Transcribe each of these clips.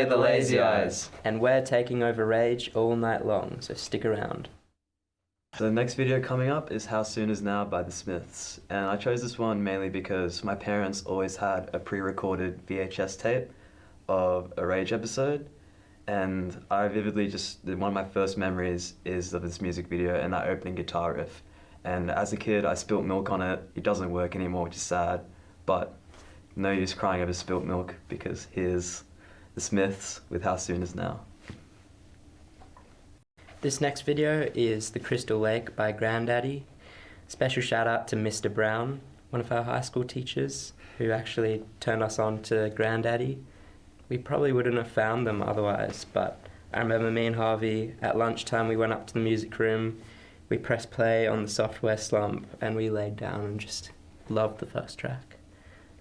We're the Lazy Eyes. And we're taking over Rage all night long, so stick around. So the next video coming up is How Soon Is Now by The Smiths. And I chose this one mainly because my parents always had a pre-recorded VHS tape of a Rage episode. And I vividly one of my first memories is of this music video and that opening guitar riff. And as a kid, I spilt milk on it. It doesn't work anymore, which is sad. But no use crying over spilt milk because here's The Smiths with How Soon Is Now. This next video is The Crystal Lake by Grandaddy. Special shout out to Mr. Brown, one of our high school teachers, who actually turned us on to Grandaddy. We probably wouldn't have found them otherwise, but I remember me and Harvey, at lunchtime we went up to the music room, we pressed play on the Software Slump, and we laid down and just loved the first track.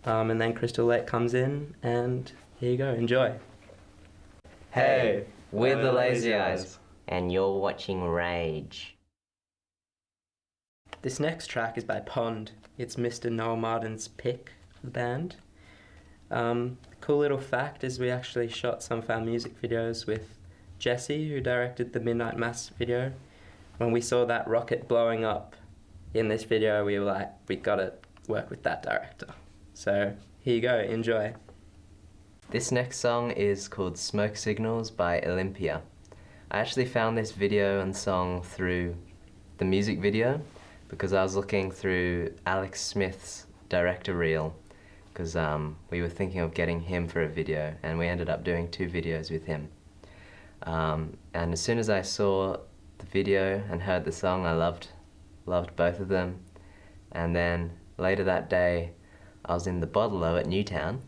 And then Crystal Lake comes in, and here you go, enjoy. Hey, we're the Lazy Eyes. And you're watching Rage. This next track is by Pond. It's Mr. Noel Martin's pick for the band. Cool little fact is we actually shot some of our music videos with Jesse, who directed the Midnight Mass video. When we saw that rocket blowing up in this video, we were like, we gotta work with that director. So here you go, enjoy. This next song is called Smoke Signals by Olympia. I actually found this video and song through the music video because I was looking through Alex Smith's director reel because we were thinking of getting him for a video, and we ended up doing 2 videos with him. And as soon as I saw the video and heard the song, I loved both of them. And then later that day I was in the Bottle-O at Newtown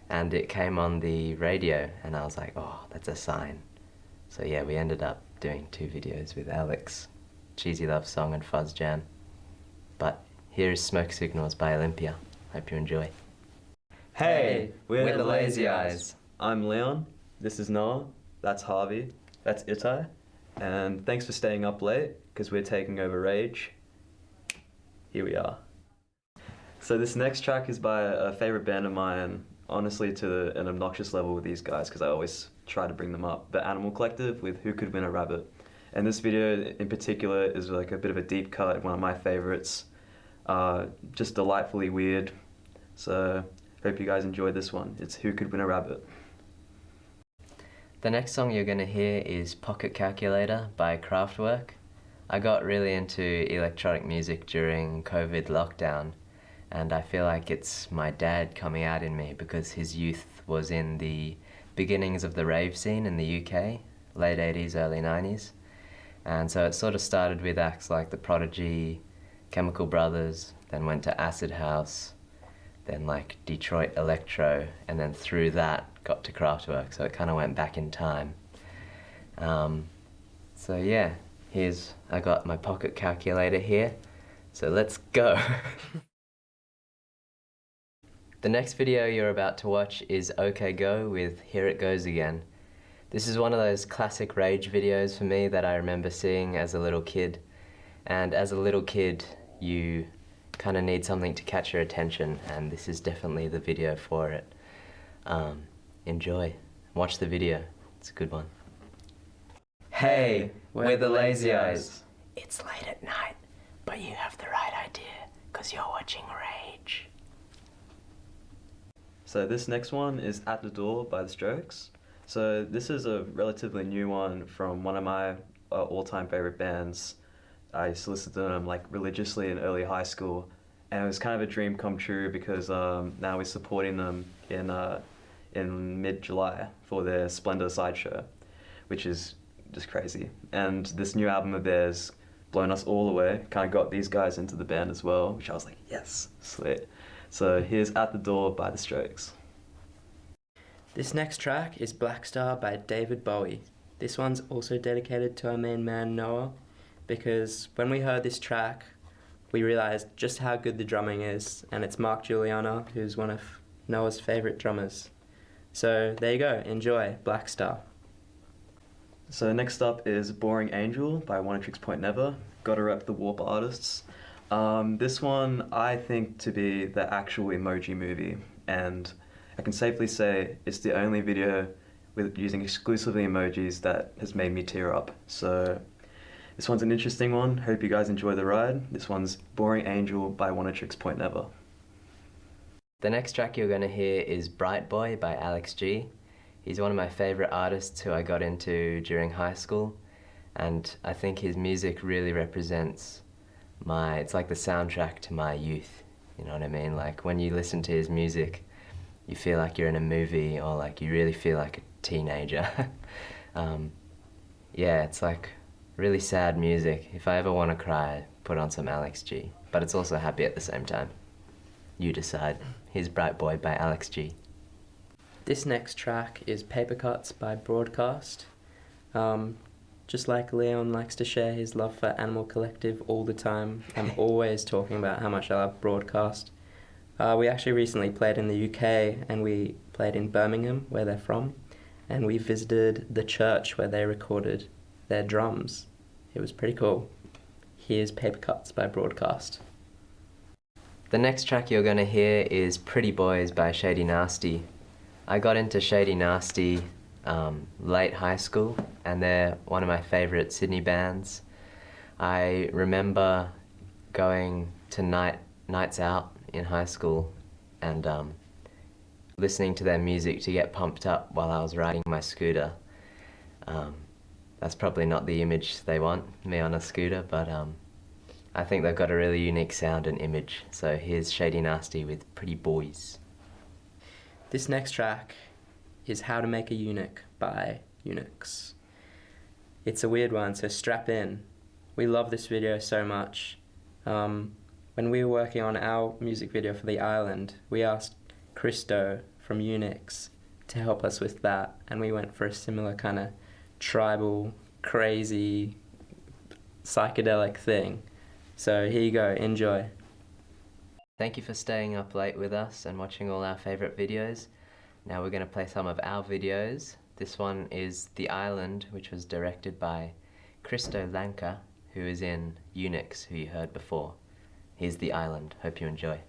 and it came on the radio and I was like, oh, that's a sign. So yeah, we ended up doing 2 videos with Alex, Cheesy Love Song and Fuzz Jam. But here's Smoke Signals by Olympia. Hope you enjoy. Hey, we're the Lazy Eyes. I'm Leon, this is Noah, that's Harvey, that's Itai, and thanks for staying up late because we're taking over Rage. Here we are. So this next track is by a favorite band of mine, honestly to an obnoxious level with these guys because I always try to bring them up, but Animal Collective with Who Could Win a Rabbit. And this video in particular is like a bit of a deep cut, one of my favorites, just delightfully weird. So hope you guys enjoyed this one. It's Who Could Win a Rabbit. The next song you're going to hear is Pocket Calculator by Kraftwerk. I got really into electronic music during COVID lockdown, and I feel like it's my dad coming out in me because his youth was in the beginnings of the rave scene in the UK, late 80s, early 90s. And so it sort of started with acts like The Prodigy, Chemical Brothers, then went to Acid House, then like Detroit Electro, and then through that got to Kraftwerk, so it kind of went back in time. So yeah, I got my pocket calculator here, so let's go. The next video you're about to watch is OK Go with Here It Goes Again. This is one of those classic Rage videos for me that I remember seeing as a little kid. And as a little kid, you kind of need something to catch your attention, and this is definitely the video for it. Enjoy. Watch the video. It's a good one. Hey, we're the Lazy Eyes. It's late at night, but you have the right idea, because you're watching Rage. So this next one is At the Door by The Strokes. So this is a relatively new one from one of my all-time favorite bands. I used to listen to them like religiously in early high school, and it was kind of a dream come true because now we're supporting them in mid-July for their Splendor Sideshow, which is just crazy. And this new album of theirs, blown us all away, kind of got these guys into the band as well, which I was like, yes, sweet. So here's At the Door by The Strokes. This next track is Black Star by David Bowie. This one's also dedicated to our main man Noah, because when we heard this track, we realized just how good the drumming is, and it's Mark Juliana, who's one of Noah's favorite drummers. So there you go, enjoy Black Star. So next up is Boring Angel by One Tricks Point Never. Gotta rep the Warp artists. This one I think to be the actual Emoji Movie, and I can safely say it's the only video with using exclusively emojis that has made me tear up. So this one's an interesting one. Hope you guys enjoy the ride. This one's Boring Angel by Oneohtrix Point Never. The next track you're going to hear is Bright Boy by Alex G. He's one of my favourite artists who I got into during high school, and I think his music really represents it's like the soundtrack to my youth, you know what I mean? Like when you listen to his music, you feel like you're in a movie, or like you really feel like a teenager. Yeah, it's like really sad music. If I ever want to cry, put on some Alex G. But it's also happy at the same time. You decide. Here's Bright Boy by Alex G. This next track is Paper Cuts by Broadcast. Just like Leon likes to share his love for Animal Collective all the time, I'm always talking about how much I love Broadcast. We actually recently played in the UK, and we played in Birmingham, where they're from, and we visited the church where they recorded their drums. It was pretty cool. Here's Paper Cuts by Broadcast. The next track you're going to hear is Pretty Boys by Shady Nasty. I got into Shady Nasty late high school, and they're one of my favourite Sydney bands. I remember going to nights out in high school and listening to their music to get pumped up while I was riding my scooter. That's probably not the image they want, me on a scooter, but I think they've got a really unique sound and image. So here's Shady Nasty with Pretty Boys. This next track is How to Make a Eunuch by Eunuchs. It's a weird one, so strap in. We love this video so much. When we were working on our music video for The Island, we asked Christo from Eunuchs to help us with that, and we went for a similar kind of tribal, crazy, psychedelic thing. So here you go, enjoy. Thank you for staying up late with us and watching all our favourite videos. Now we're going to play some of our videos. This one is The Island, which was directed by Christo Lanka, who is in Eunuchs, who you heard before. Here's The Island. Hope you enjoy.